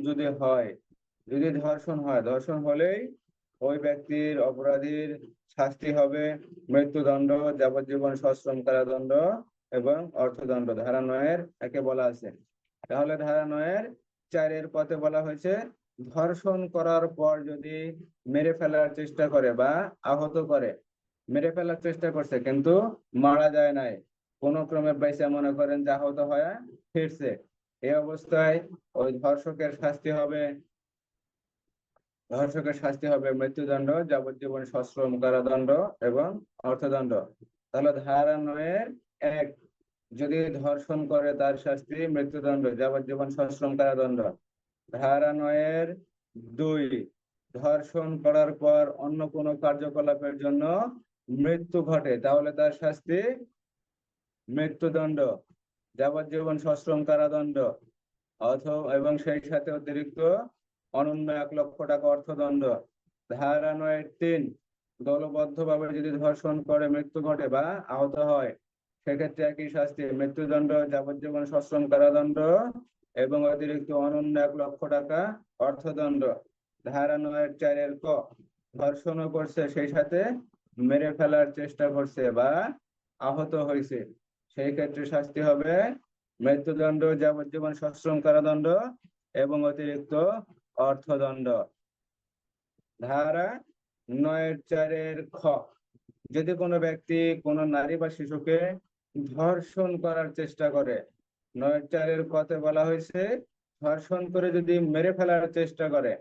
হয়, ধর্ষণ হলেই ওই ব্যক্তির, অপরাধীর শাস্তি হবে মৃত্যুদণ্ড, যাবজ্জীবন সশ্রম কারাদণ্ড এবং অর্থদণ্ড। ধারা 9-এর একে বলা আছে। তাহলে ধারা 9-এর 4-এর পথে বলা হয়েছে ধর্ষণ করার পর যদি মেরে ফেলার চেষ্টা করে বা আহত করে, মেরে ফেলার চেষ্টা করছে কিন্তু মারা যায় নাই, কোন ক্রমে বাইসা মনে করেন যে আহত হয়ে ফিরছে, এই অবস্থায় ওই ধর্ষকের শাস্তি হবে মৃত্যুদণ্ড, যাবজ্জীবন সশ্রম কারাদণ্ড এবং অর্থদণ্ড। তাহলে ধারা 9-এর 1, যদি ধর্ষণ করে তার শাস্তি মৃত্যুদণ্ড, যাবজ্জীবন সশ্রম কারাদণ্ড। ধারা 9-এর 2, ধর্ষণ করার পর অন্য কোনো কার্যকলাপের জন্য মৃত্যু ঘটে তাহলে তার শাস্তি মৃত্যুদণ্ড, যাবজ্জীবন সশ্রম কারাদণ্ড অথবা এবং সেই সাথে অতিরিক্ত অনন্য 1 লক্ষ টাকা অর্থদণ্ড। ধারা 9-এর 3, দলবদ্ধভাবে যদি ধর্ষণ করে মৃত্যু ঘটে বা আহত হয় সেক্ষেত্রে একই শাস্তি মৃত্যুদণ্ড, যাবজ্জীবন সশ্রম কারাদণ্ড এবং অতিরিক্ত অনন্য 1 লক্ষ টাকা অর্থদণ্ড। ধারা 9-এর 4-এর ক, ধর্ষণও করছে সেই সাথে মেরে ফেলার চেষ্টা করছে বা আহত হয়েছে, সেই ক্ষেত্রে শাস্তি হবে মৃত্যুদণ্ড, যাবজ্জীবন সশ্রম কারাদণ্ড এবং অতিরিক্ত অর্থদণ্ড। ধারা 9-এর 4-এর খ, যদি কোনো ব্যক্তি কোনো নারী বা শিশুকে ধর্ষণ করার চেষ্টা করে, 9-এর 4-এর খতে বলা হয়েছে ধর্ষণ করে যদি মেরে ফেলার চেষ্টা করে,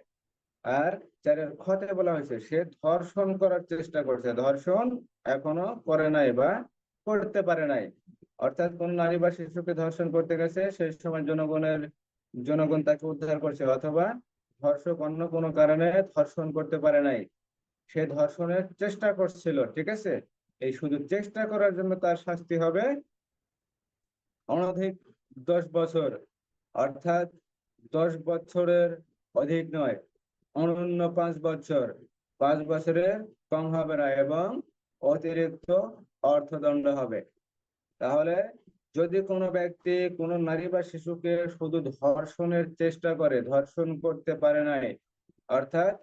আর 4-এর খতে বলা হয়েছে সে ধর্ষণ করার চেষ্টা করছে, ধর্ষণ এখনো করে নাই বা করতে পারে নাই। অর্থাৎ কোন নারী বা শিশুকে ধর্ষণ করতে গেছে, সেই সময় জনগণ তাকে উদ্ধার করছে, অথবা ধর্ষক অন্য কোনো কারণে ধর্ষণ করতে পারে নাই, সে ধর্ষণের চেষ্টা করছিল, ঠিক আছে, এই শুধু চেষ্টা করার জন্য তার শাস্তি হবে অনধিক 10 বছর, অর্থাৎ 10 বছরের অধিক নয়, অনন্য 5 বছর, 5 বছরের কম হবে না এবং অতিরিক্ত অর্থদণ্ড হবে। তাহলে যদি কোনো ব্যক্তি কোনো নারী বা শিশুকে শুধু ধর্ষণের চেষ্টা করে, ধর্ষণ করতে পারে নাই, অর্থাৎ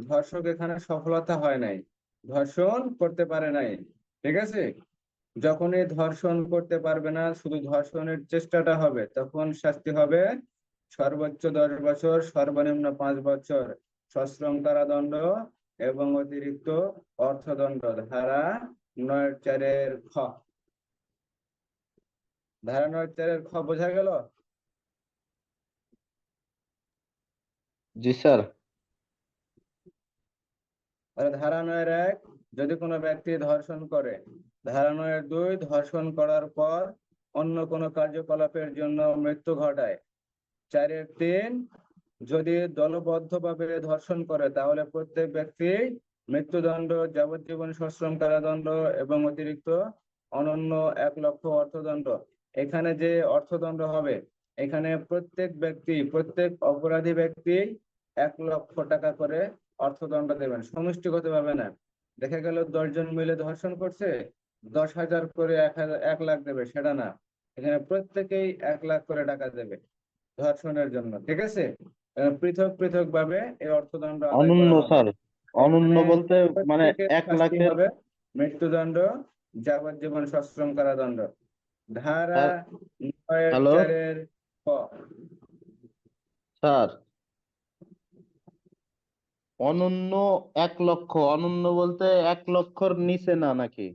ধর্ষক এখানে সফলতা হয় নাই, ধর্ষণ করতে পারে নাই, ঠিক আছে, যখনই ধর্ষণ করতে পারবে না শুধু ধর্ষণের চেষ্টাটা হবে, তখন শাস্তি হবে সর্বোচ্চ 10 বছর, সর্বনিম্ন 5 বছর সশ্রম কারাদণ্ড এবং অতিরিক্ত অর্থদণ্ড। ধারা 9-এর 4-এর খ। ধারা 9-এর 4-এর খ বোঝা গেল? জি স্যার। আর ধারা 9-এর 1, যদি কোনো ব্যক্তি ধর্ষণ করে। ধারা 9-এর 2, ধর্ষণ করার পর অন্য কোনো কার্যকলাপের জন্য মৃত্যু ঘটায়। 4-এর 3, যদি দলবদ্ধভাবে ধর্ষণ করে তাহলে প্রত্যেক ব্যক্তি মৃত্যুদণ্ড, যাবজ্জীবন সশ্রম কারাদণ্ড এবং অতিরিক্ত অনন্য 1 লক্ষ অর্থদণ্ড। এখানে যে অর্থদণ্ড হবে, এখানে প্রত্যেক অপরাধী ব্যক্তি 1 লক্ষ টাকা করে অর্থদণ্ড দেবেন, সমষ্টিগতভাবে না। দেখা গেল 10 জন মিলে ধর্ষণ করছে, 10,000 করে 1 লাখ দেবে, সেটা না, এখানে প্রত্যেকেই 1 লাখ করে টাকা দেবে ধর্ষণের জন্য, ঠিক আছে, পৃথক পৃথক ভাবে এই অর্থদণ্ড আদায় অনন্য করা হবে। স্যার, অনন্য এখানে বলতে মানে প্রত্যেকের 1 শাস্তি লাখের। হবে মৃত্যুদণ্ড, যাবজ্জীবন সশ্রম কারাদণ্ড। ধারা স্যার 9-এর হ্যালো 4-এর ক, স্যার, অনন্য 1 লক্ষ, অনন্য বলতে 1 লক্ষর নিচে না নাকি?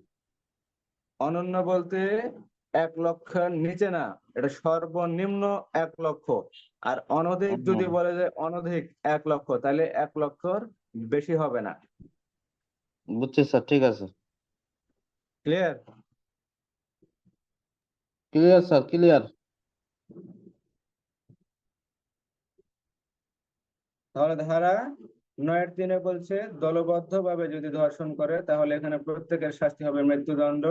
অনন্য বলতে 1 লক্ষের নিচে না, এটা সর্বনিম্ন 1 লক্ষ। আর অনধিক যদি ও, বলে যে অনধিক 1 লক্ষ, তাহলে 1 লক্ষর বেশি হবে না। বুঝছি স্যার, ঠিক আছে। ক্লিয়ার? Clear sir, clear. তাহলে ধারা 9-3 বলছে দলবদ্ধভাবে যদি ধর্ষণ করে তাহলে এখানে প্রত্যেকের শাস্তি হবে মৃত্যুদণ্ড,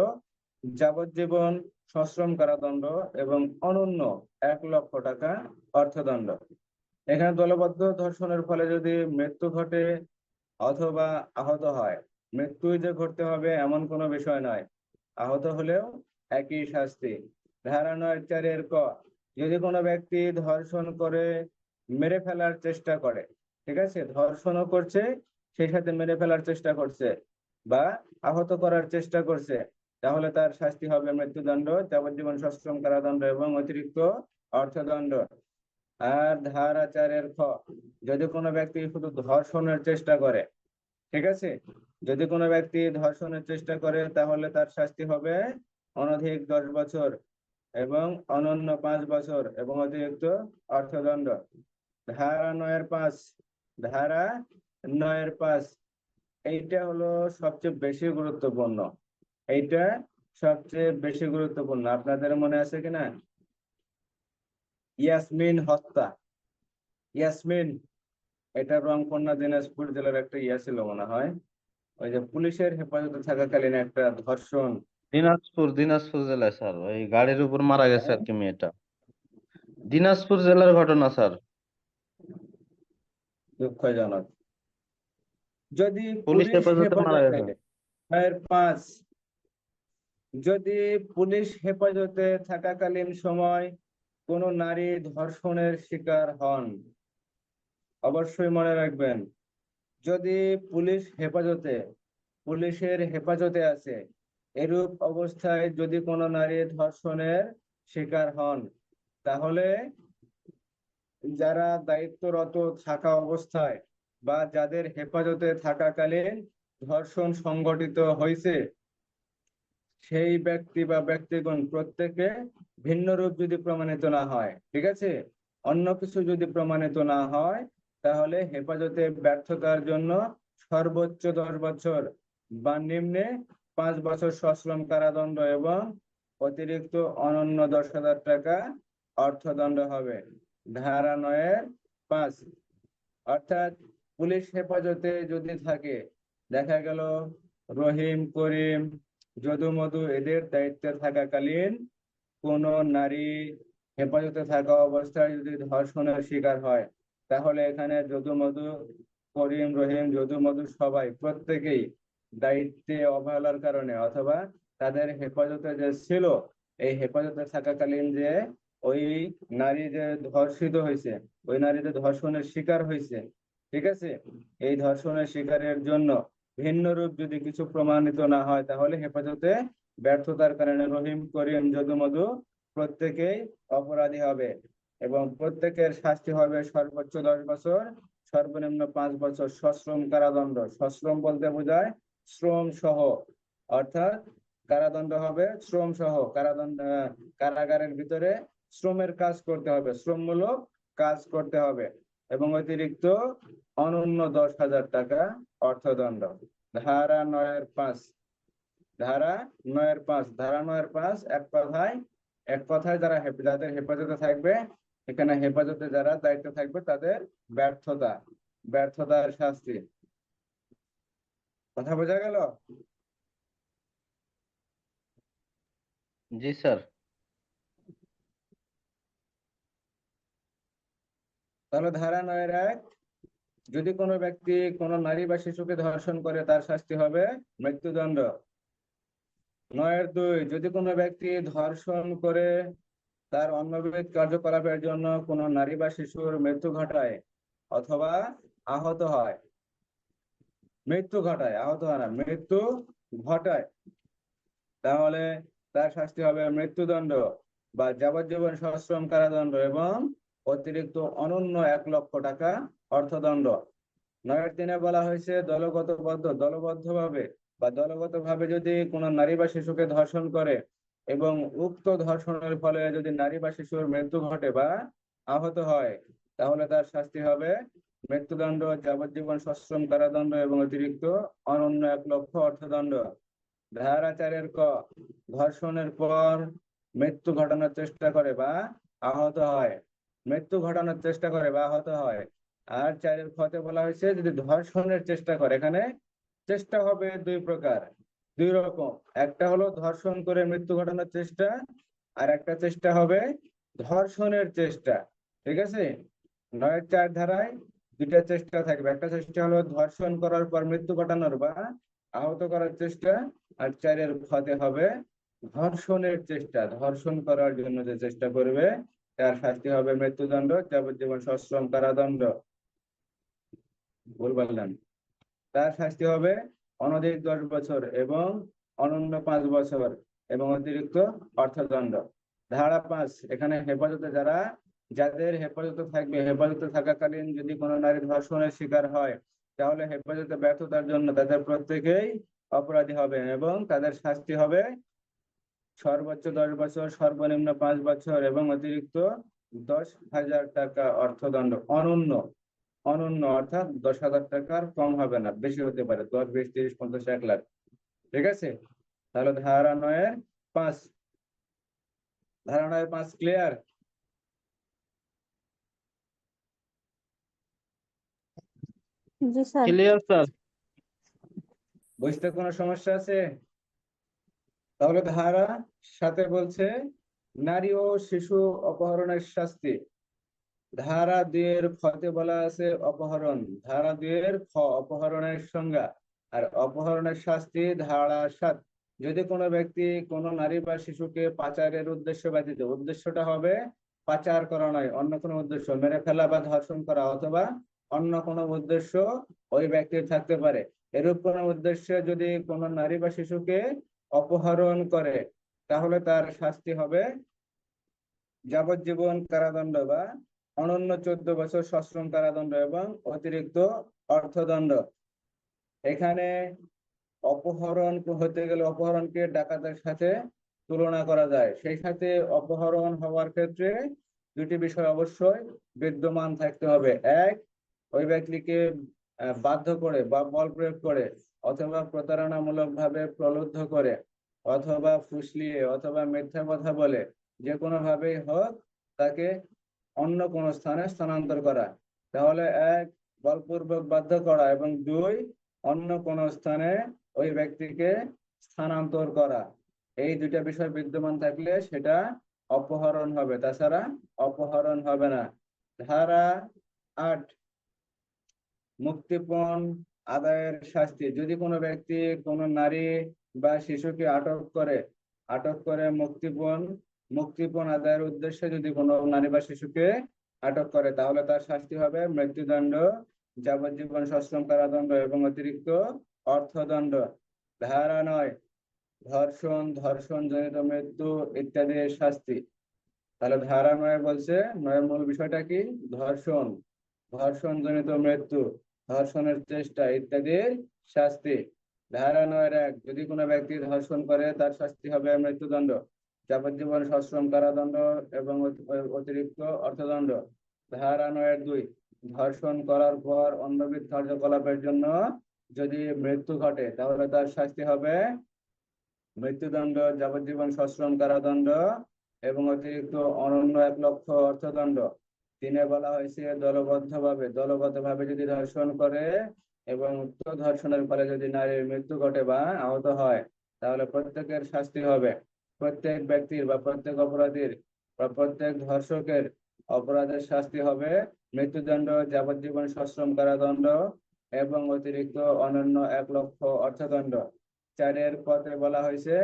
যাবজ্জীবন সশ্রম কারাদণ্ড এবং অনন্য 1,00,000 টাকা অর্থদণ্ড। এখানে দলবদ্ধ ধর্ষণের ফলে যদি মৃত্যু ঘটে অথবা আহত হয়, মৃত্যুই যে ঘটতে হবে এমন কোনো বিষয় নয়, আহত হলেও একই শাস্তি। ধারা 9-4 ক, যদি কোনো ব্যক্তি ধর্ষণ করে মেরে ফেলার চেষ্টা করে, ঠিক আছে, ধর্ষণও করছে সেই সাথে মেরে ফেলার চেষ্টা করছে বা আহত করার চেষ্টা করছে, তাহলে তার শাস্তি হবে মৃত্যুদণ্ড, যাবজ্জীবন সশ্রম কারাদণ্ড এবং অতিরিক্ত অর্থদণ্ড। আর ধারা 4 খ, যদি কোনো ব্যক্তি শুধু ধর্ষণের চেষ্টা করে, ঠিক আছে, যদি কোনো ব্যক্তি ধর্ষণের চেষ্টা করে তাহলে তার শাস্তি হবে অনধিক 10 বছর এবং অনন্য 5 বছর এবং অতিরিক্ত অর্থদণ্ড। ধারা 9-5, ধারা 9-5 এইটা হলো সবচেয়ে বেশি গুরুত্বপূর্ণ। এইটা সবচেয়ে বেশি গুরুত্বপূর্ণ, আপনাদের মনে আছে কিনা? ইয়াসমিন হত্যা, ইয়াসমিন, এটা রংপুর না দিনাজপুর জেলার একটা ছিল মনে হয়, ওই যে পুলিশের হেফাজতে থাকাকালীন একটা ধর্ষণ। দিনাজপুর জেলায় স্যার, ওই গাড়ির উপর মারা গেছে হ্যাঁ, আর কি মেয়েটা। দিনাজপুর জেলার ঘটনা স্যার। দুঃখজনক। যদি পুলিশ পুলিশ হেফাজতে মারা হেফাজতে, গেছে। 5, যদি পুলিশ হেফাজতে থাকাকালীন সময় কোনো নারী ধর্ষণের শিকার হন, অবশ্যই মনে রাখবেন, যদি পুলিশের হেফাজতে আছে, এরূপ অবস্থায় যদি কোনো নারী ধর্ষণের শিকার হন, তাহলে যারা দায়িত্বরত থাকা অবস্থায় বা যাদের হেফাজতে থাকাকালীন ধর্ষণ সংঘটিত হয়েছে, সেই ব্যক্তি বা ব্যক্তিগণ প্রত্যেকে ভিন্ন রূপ যদি প্রমাণিত না হয়, ঠিক আছে, অন্য কিছু যদি প্রমাণিত না হয়, তাহলে হেফাজতে ব্যর্থতার জন্য সর্বোচ্চ 10 বছর বা নিম্নে 5 বছর সশ্রম কারাদণ্ড এবং অতিরিক্ত অনন্য 10,000 টাকা অর্থদণ্ড হবে। ধারা 9-5, অর্থাৎ পুলিশ হেফাজতে যদি থাকে, দেখা গেল রহিম, করিম, যদু, মধু এদের দায়িত্বে থাকাকালীন কোন নারী হেফাজতে থাকা অবস্থায় যদি ধর্ষণের শিকার হয়, তাহলে এখানে যদু, মধু, করিম, রহিম, যদু, মধু সবাই প্রত্যেকেই দায়িত্বে অবহেলার কারণে অথবা তাদের হেফাজতে যে ছিল, এই হেফাজতে থাকাকালীন যে ওই নারী যে ধর্ষিত হয়েছে, ওই নারী যে ধর্ষণের শিকার হয়েছে, ঠিক আছে, এই ধর্ষণের শিকারের জন্য ভিন্ন রূপ যদি কিছু প্রমাণিত না হয়, তাহলে হেফাজতে ব্যর্থতার কারণে রহিম, করিম, যদু, মধু প্রত্যেকেই অপরাধী হবে এবং প্রত্যেকের শাস্তি হবে সর্বোচ্চ 10 বছর, সর্বনিম্ন 5 বছর সশ্রম কারাদণ্ড। সশ্রম বলতে বোঝায় শ্রম সহ, অর্থাৎ কারাদণ্ড হবে শ্রম সহ, কারাগারের ভিতরে শ্রমের কাজ করতে হবে, শ্রমমূলক কাজ করতে হবে এবং অতিরিক্ত অনন্য 10,000 টাকা অর্থদণ্ড। ধারা 9-5, ধারা 9-5, ধারা 9-5 এক কথায় যাদের হেফাজতে থাকবে, এখানে হেফাজতে যারা দায়িত্ব থাকবে তাদের ব্যর্থতার শাস্তি। কথা বোঝা গেল? জি স্যার। তাহলে ধারা 9-1, যদি কোনো ব্যক্তি কোনো নারী বা শিশুকে ধর্ষণ করে তার শাস্তি হবে মৃত্যুদণ্ড। 9-2, যদি কোনো ব্যক্তি ধর্ষণ করে তার অন্যবিধ কার্যকলাপের জন্য কোনো নারী বা শিশুর মৃত্যু ঘটায় অথবা আহত হয়, আহত হয় না, মৃত্যু ঘটায়, তাহলে তার শাস্তি হবে মৃত্যুদণ্ড বা যাবজ্জীবন সশ্রম কারাদণ্ড এবং অতিরিক্ত অনন্য 1,00,000 টাকা অর্থদণ্ড। 9-3 বলা হয়েছে দলবদ্ধভাবে যদি কোনো নারী বা শিশুকে ধর্ষণ করে এবং উক্ত ধর্ষণের ফলে যদি নারী বা শিশুর মৃত্যু ঘটে বা আহত হয়, তাহলে তার শাস্তি হবে মৃত্যুদণ্ড, যাবজ্জীবন সশ্রম কারাদণ্ড এবং অতিরিক্ত অনন্য 1,00,000 অর্থদণ্ড। ধারা 4 ক, ধর্ষণের পর মৃত্যু ঘটানোর চেষ্টা করে বা আহত হয়, মৃত্যু ঘটানোর চেষ্টা করে বা আহত হয়। আর 4-এর খতে বলা হয়েছে যদি ধর্ষণের চেষ্টা করে। এখানে চেষ্টা হবে দুই রকম। একটা হলো ধর্ষণ করে মৃত্যু ঘটানোর চেষ্টা, আর একটা চেষ্টা হবে ধর্ষণের চেষ্টা। ঠিক আছে, 9-4 ধারায় দুইটা চেষ্টা থাকবে। একটা চেষ্টা হলো ধর্ষণ করার পর মৃত্যু ঘটানোর বা আহত করার চেষ্টা, আর 4-এর খতে হবে ধর্ষণের চেষ্টা। ধর্ষণ করার জন্য যে চেষ্টা করবে তার শাস্তি হবে মৃত্যুদণ্ড, যাবজ্জীবন সশ্রম কারাদণ্ড। ভুল বললাম, তার শাস্তি হবে অনধিক 10 বছর এবং অনন্য 5 বছর এবং অতিরিক্ত অর্থদণ্ড। ধারা 5, এখানে যাদের হেফাজতে থাকবে, হেফাজতে থাকাকালীন যদি কোনো নারী ধর্ষণের শিকার হয়, তাহলে হেফাজতে ব্যর্থতার জন্য তাদের প্রত্যেকেই অপরাধী হবে এবং তাদের শাস্তি হবে সর্বোচ্চ 10 বছর, সর্বনিম্ন 5 বছর এবং অতিরিক্ত 10,000 টাকা অর্থদণ্ড। অনন্য অনন্য অর্থাৎ 10,000 টাকার কম হবে না, বেশি হতে পারে, 10, 20, 30, 50, 1 লাখ। ঠিক আছে, তাহলে ধারা 9-এর 5, ধারা 9-এর 5 ক্লিয়ার? জি স্যার। Clear sir. বুঝতে কোনো সমস্যা আছে? তাহলে ধারা 7-এ বলছে নারী ও শিশু অপহরণের শাস্তি। ধারা 2-এর খতে বলা আছে অপহরণ। ধারা 2-এর খ অপহরণের সংজ্ঞা আর অপহরণের শাস্তি। ধারা 7, যদি কোনো ব্যক্তি কোনো নারী বা শিশুকে পাচারের উদ্দেশ্য ব্যতীত, উদ্দেশ্যটা হবে পাচার করা নয়, অন্য কোনো উদ্দেশ্য, মেরে ফেলা বা ধর্ষণ করা অথবা অন্য কোনো উদ্দেশ্য ওই ব্যক্তির থাকতে পারে, এরূপ কোনো উদ্দেশ্যে যদি কোনো নারী বা শিশুকে অপহরণ করে, তাহলে তার শাস্তি হবে যাবজ্জীবন কারাদণ্ড বা অনন্য 14 বছর সশ্রম কারাদণ্ড এবং অতিরিক্ত অর্থদণ্ড। এখানে অপহরণ হতে গেলে অপহরণকে ডাকাতের সাথে তুলনা করা যায়। সেই সাথে অপহরণ হওয়ার ক্ষেত্রে দুটি বিষয় অবশ্যই বিদ্যমান থাকতে হবে। এক, ওই ব্যক্তিকে বাধ্য করে বা বল প্রয়োগ করে অথবা প্রতারণামূলক ভাবে প্রলুব্ধ করে অথবা ফুসলিয়ে অথবা মিথ্যা কথা বলে যে কোনো ভাবেই হোক তাকে অন্য কোনো স্থানে স্থানান্তর করা। তাহলে 1, বলপূর্বক বাধ্য করা এবং 2, অন্য কোনো স্থানে ওই ব্যক্তিকে স্থানান্তর করা। এই দুইটা বিষয় বিদ্যমান থাকলে সেটা অপহরণ হবে, তাছাড়া অপহরণ হবে না। ধারা 8, মুক্তিপণ আদায়ের শাস্তি। যদি কোনো ব্যক্তি কোনো নারী বা শিশুকে আটক করে মুক্তিপণ আদায়ের উদ্দেশ্যে যদি কোনো নারী বা শিশুকে আটক করে, তাহলে তার শাস্তি হবে মৃত্যুদণ্ড, যাবজ্জীবন সশ্রম কারাদণ্ড এবং অতিরিক্ত অর্থদণ্ড। ধারা 9, ধর্ষণ জনিত মৃত্যু ইত্যাদির শাস্তি। তাহলে ধারা 9 বলছে, 9 মূল বিষয়টা কি? ধর্ষণ জনিত মৃত্যু, ধর্ষণের চেষ্টা ইত্যাদির শাস্তি। ধারা 9-1, যদি কোনো ব্যক্তি ধর্ষণ করে তার শাস্তি হবে মৃত্যুদণ্ড, যাবজ্জীবন সশ্রম কারাদণ্ড এবং অতিরিক্ত অর্থদণ্ড। ধারা 9-2, ধর্ষণ করার পর অন্যবিধ কার্যকলাপের জন্য যদি মৃত্যু ঘটে, তাহলে তার শাস্তি হবে মৃত্যুদণ্ড, যাবজ্জীবন সশ্রম কারাদণ্ড এবং অতিরিক্ত অনন্য 1 লক্ষ অর্থদণ্ড। 3-এ বলা হয়েছে দলবদ্ধভাবে যদি ধর্ষণ করে এবং উক্ত ধর্ষণের ফলে যদি নারীর মৃত্যু ঘটে বা আহত হয়, তাহলে প্রত্যেকের শাস্তি হবে, প্রত্যেক ব্যক্তির বা প্রত্যেক অপরাধীর বা প্রত্যেক ধর্ষকের অপরাধের শাস্তি হবে মৃত্যুদণ্ড, যাবজ্জীবন সশ্রম কারাদণ্ড এবং অতিরিক্ত অনন্য 1 লক্ষ অর্থদণ্ড। 4-এর পদে বলা হয়েছে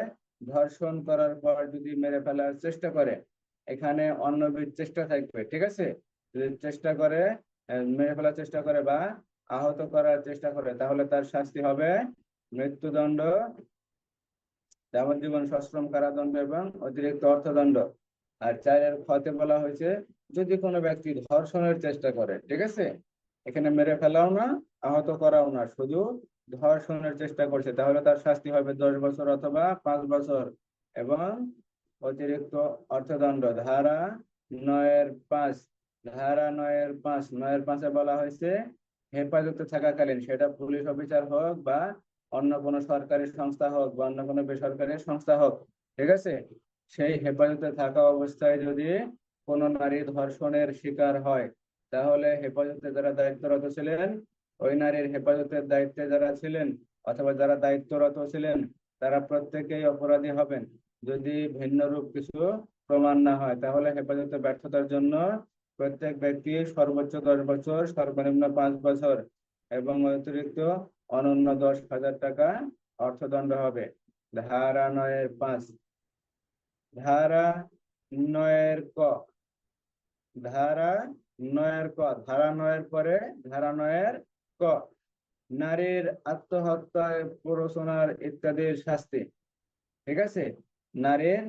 ধর্ষণ করার পর যদি মেরে ফেলার চেষ্টা করে, এখানে অন্যবিধ চেষ্টা থাকবে। ঠিক আছে, যদি চেষ্টা করে মেরে ফেলার চেষ্টা করে বা আহত করার চেষ্টা করে, তাহলে তার শাস্তি হবে মৃত্যুদণ্ড, যাবজ্জীবন সশ্রম কারাদণ্ড এবং অতিরিক্ত অর্থদণ্ড। আর 4-এর খতে বলা হয়েছে যদি কোনো ব্যক্তি ধর্ষণের চেষ্টা করে, ঠিক আছে, এখানে মেরে ফেলাও না, আহত করাও না, শুধু ধর্ষণের চেষ্টা করছে, তাহলে তার শাস্তি হবে 10 বছর অথবা 5 বছর এবং অতিরিক্ত অর্থদণ্ড। ধারা 9-5, ধারা 9-5-এ বলা হয়েছে হেফাজতে থাকাকালীন, সেটা পুলিশ অফিসার হোক বা অন্য কোনো সরকারি সংস্থা হোক বা অন্য কোনো বেসরকারি সংস্থা হোক, ঠিক আছে, সেই হেফাজতে থাকা অবস্থায় যদি কোনো নারী ধর্ষণের শিকার হয়, তাহলে হেফাজতে যারা দায়িত্বরত ছিলেন, ওই নারীর হেফাজতের দায়িত্বে যারা ছিলেন অথবা যারা দায়িত্বরত ছিলেন, তারা প্রত্যেকেই অপরাধী হবেন। যদি ভিন্নরূপ কিছু প্রমাণ না হয়, তাহলে হেফাজতে ব্যর্থতার জন্য প্রত্যেক ব্যক্তি সর্বোচ্চ 10 বছর, সর্বনিম্ন 5 বছর এবং অতিরিক্ত অনন্য 10,000 টাকা অর্থদণ্ড হবে। ধারা 9-5। ধারা 9 ক। ধারা 9 ক। ধারা 9 পরে ধারা 9 ক। নারীর আত্মহত্যায় প্ররোচনার ইত্যাদির শাস্তি। ঠিক আছে, নারীর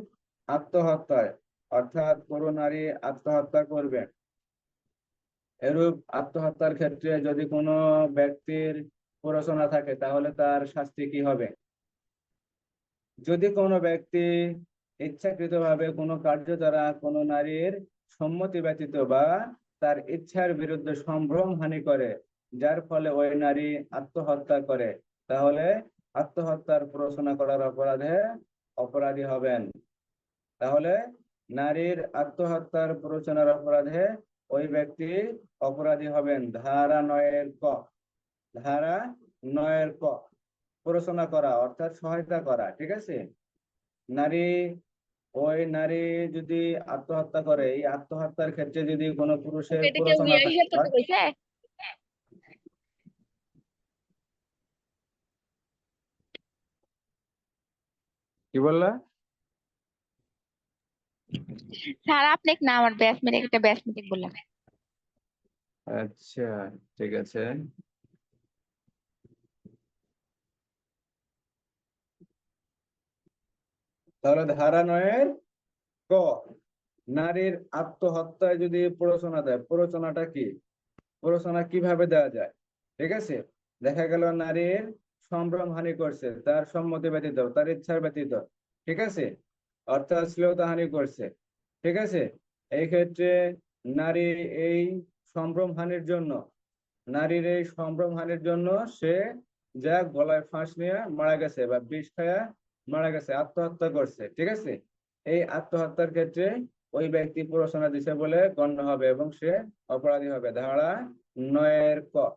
আত্মহত্যায়, অর্থাৎ কোনো নারী আত্মহত্যা করবে, এরূপ আত্মহত্যার ক্ষেত্রে যদি কোনো ব্যক্তির প্ররোচনা থাকে, তাহলে তার শাস্তি কি হবে? যদি কোনো ব্যক্তি ইচ্ছাকৃতভাবে কোনো কার্য দ্বারা কোনো নারীর সম্মতি ব্যতীত বা তার ইচ্ছার বিরুদ্ধে সম্ভ্রম হানি করে, যার ফলে ওই নারী আত্মহত্যা করে, তাহলে আত্মহত্যার প্ররোচনা করার অপরাধে অপরাধী হবেন। তাহলে নারীর আত্মহত্যার প্ররোচনার অপরাধে ওই ব্যক্তি অপরাধী হবেন। ধারা 9-ক। ধারা 9-ক। প্ররোচনা করা অর্থাৎ সহায়তা করা। ঠিক আছে, ওই নারী যদি আত্মহত্যা করে, এই আত্মহত্যার ক্ষেত্রে যদি কোনো পুরুষের এটা কি প্ররোচনা উড়িয়া থাকে, হিসাব করতে কইছে? কি বললা? স্যার আপনি না আমার ব্যাচমেট একটা ব্যাচমেট বললাম। আচ্ছা, ঠিক আছে। তাহলে ধারা 9-ক, নারীর আত্মহত্যায় যদি প্ররোচনা দেয়, প্ররোচনাটা কি? প্ররোচনা কিভাবে দেওয়া যায়? ঠিক আছে, দেখা গেল নারীর সম্ভ্রম হানি করছে তার সম্মতি ব্যতীত, তার ইচ্ছার ব্যতীত। ঠিক আছে, অর্থাৎ শ্লীলতাহানি করছে। ঠিক আছে, এই ক্ষেত্রে নারী এই সম্ভ্রম হানির জন্য, নারীর এই সম্ভ্রম হানির জন্য সে যা গলায় ফাঁস নিয়ে মারা গেছে বা বিষ খায়া মারা গেছে, আত্মহত্যা করছে। ঠিক আছে, এই আত্মহত্যার ক্ষেত্রে ওই ব্যক্তি প্ররোচনা দিছে বলে গণ্য হবে এবং সে অপরাধী হবে। ধারা 9-ক।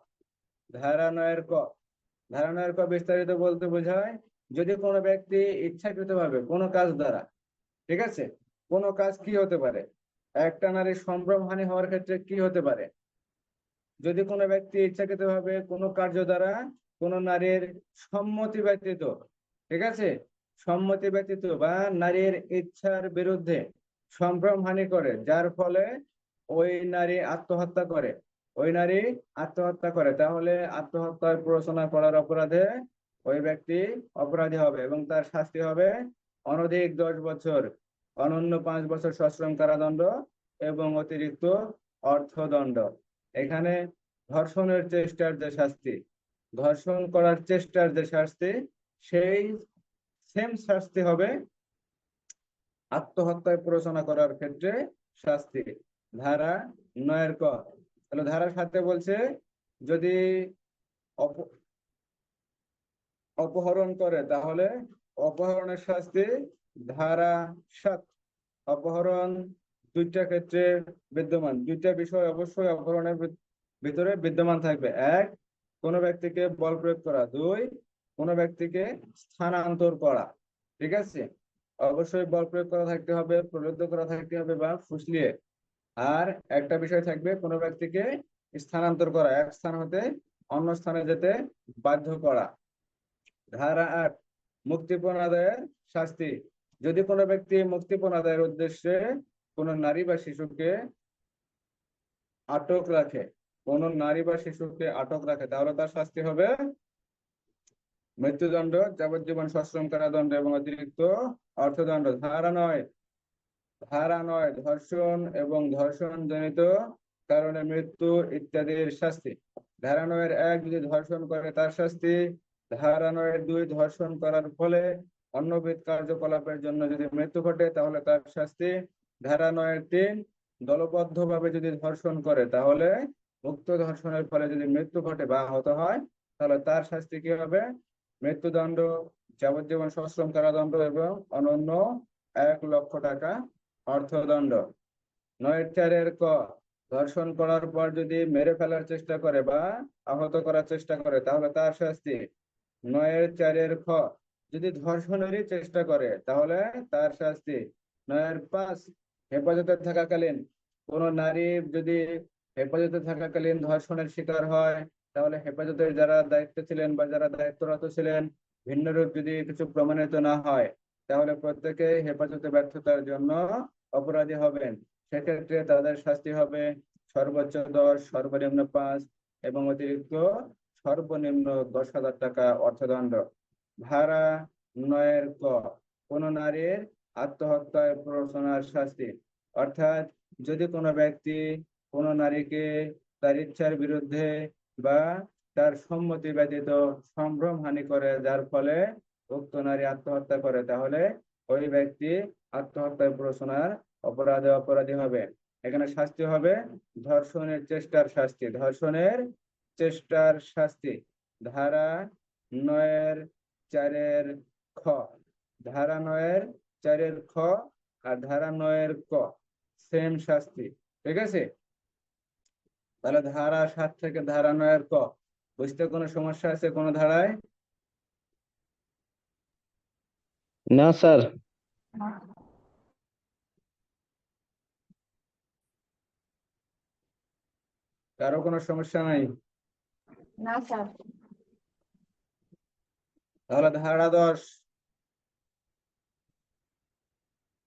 ধারা 9-ক। ধারা 9-ক বিস্তারিত বলতে বোঝায় যদি কোনো ব্যক্তি ইচ্ছাকৃতভাবে কোনো কাজ দ্বারা, ঠিক আছে, কোনো কাজ কি হতে পারে? একটা নারীর সম্ভ্রম হানি হওয়ার ক্ষেত্রে কি হতে পারে? যদি কোনো ব্যক্তি ইচ্ছাকৃতভাবে কোনো কার্য দ্বারা কোনো নারীর সম্মতি ব্যতীত, ঠিক আছে, সম্মতি ব্যতীত বা নারীর ইচ্ছার বিরুদ্ধে সম্ভ্রম হানি করে, যার ফলে ওই নারী আত্মহত্যা করে, ওই নারী আত্মহত্যা করে, তাহলে আত্মহত্যার প্ররোচনা করার অপরাধে ওই ব্যক্তি অপরাধী হবে এবং তার শাস্তি হবে অনধিক 10 বছর, অনন্য 5 বছর সশ্রম কারাদণ্ড এবং অতিরিক্ত অর্থদণ্ড। এখানে ধর্ষণের চেষ্টার যে শাস্তি, ধর্ষণ করার চেষ্টার যে শাস্তি, সেই সেম শাস্তি হবে আত্মহত্যায় প্ররোচনা করার ক্ষেত্রে শাস্তি। ধারা 9-ক। তাহলে ধারার সাথে বলছে যদি অপহরণ করে, তাহলে অপহরণের শাস্তি ধারা 7। অপহরণ দুইটা ক্ষেত্রে বিদ্যমান, দুইটা বিষয় অবশ্যই অপহরণের ভিতরে বিদ্যমান থাকবে। 1, কোনো ব্যক্তিকে বল প্রয়োগ করা। 2, কোনো ব্যক্তিকে স্থানান্তর করা। ঠিক আছে, অবশ্যই বল প্রয়োগ করা থাকতে হবে, প্রলুব্ধ করা থাকতে হবে বা ফুসলিয়ে। আর একটা বিষয় থাকবে, কোনো ব্যক্তিকে স্থানান্তর করা, এক স্থান হতে অন্য স্থানে যেতে বাধ্য করা। ধারা 8, মুক্তিপণ আদায়ের শাস্তি। যদি কোনো ব্যক্তি মুক্তিপণ আদায়ের উদ্দেশ্যে কোনো নারী বা শিশুকে আটক রাখে, কোন নারী বা শিশুকে আটক রাখে, তাহলে তার শাস্তি হবে মৃত্যুদণ্ড, যাবজ্জীবন সশ্রম কারাদণ্ড এবং অতিরিক্ত অর্থদণ্ড। ধারা 9। ধারা 9, ধর্ষণ এবং ধর্ষণ জনিত কারণে মৃত্যু ইত্যাদির শাস্তি। ধারা 9-1 যদি ধর্ষণ করে তার শাস্তি। ধারা 9-2 ধর্ষণ করার ফলে অন্যবিধ কার্যকলাপের জন্য যদি মৃত্যু ঘটে, তাহলে তার শাস্তি। ধারা 9-3 দলবদ্ধভাবে যদি ধর্ষণ করে, তাহলে উক্ত ধর্ষণের ফলে যদি মৃত্যু ঘটে বা আহত হয়, তাহলে তার শাস্তি কি হবে? মৃত্যুদণ্ড, যাবজ্জীবন সশ্রম কারাদণ্ড এবং অনন্য 1 লক্ষ টাকা অর্থদণ্ড। 9-4 ক, ধর্ষণ করার পর যদি মেরে ফেলার চেষ্টা করে বা আহত করার চেষ্টা করে তাহলে তার শাস্তি। 9-4 খ, যদি ধর্ষণেরই চেষ্টা করে তাহলে তার শাস্তি। 9-5, হেফাজতে থাকাকালীন কোন নারী যদি হেফাজতে থাকাকালীন ধর্ষণের শিকার হয় তাহলে হেফাজতের যারা দায়িত্বে ছিলেন বা যারা দায়িত্বরত ছিলেন ভিন্নরূপ যদি কিছু প্রমাণিত না হয় তাহলে প্রত্যেকে হেফাজতে ব্যর্থতার জন্য অপরাধী হবেন। সেক্ষেত্রে তাদের শাস্তি হবে সর্বোচ্চ 10, সর্বনিম্ন 5 এবং অতিরিক্ত সর্বনিম্ন 10,000 টাকা অর্থদণ্ড। ধারা 9 ক, কোন নারীর আত্মহত্যায় প্ররোচনার শাস্তি। অর্থাৎ যদি কোনো ব্যক্তি কোনো নারীকে তার ইচ্ছার বিরুদ্ধে বা তার সম্মতি ব্যতীত সম্ভ্রম হানি করে যার ফলে উক্ত নারী আত্মহত্যা করে তাহলে ওই ব্যক্তি আত্মহত্যায় প্ররোচনার অপরাধে অপরাধী হবে। এখানে শাস্তি হবে ধর্ষণের চেষ্টার শাস্তি। ধর্ষণের চেষ্টার শাস্তি ধারা 9-4 খ, ধারা 9-4 খ আর ধারা 9 ক সেম শাস্তি। ঠিক আছে, তাহলে ধারা 7 থেকে ধারা 9 ক বুঝতে কোনো সমস্যা আছে কোনো ধারায়? না স্যার। কারো কোনো সমস্যা নাই? না স্যার। তাহলে ধারা 10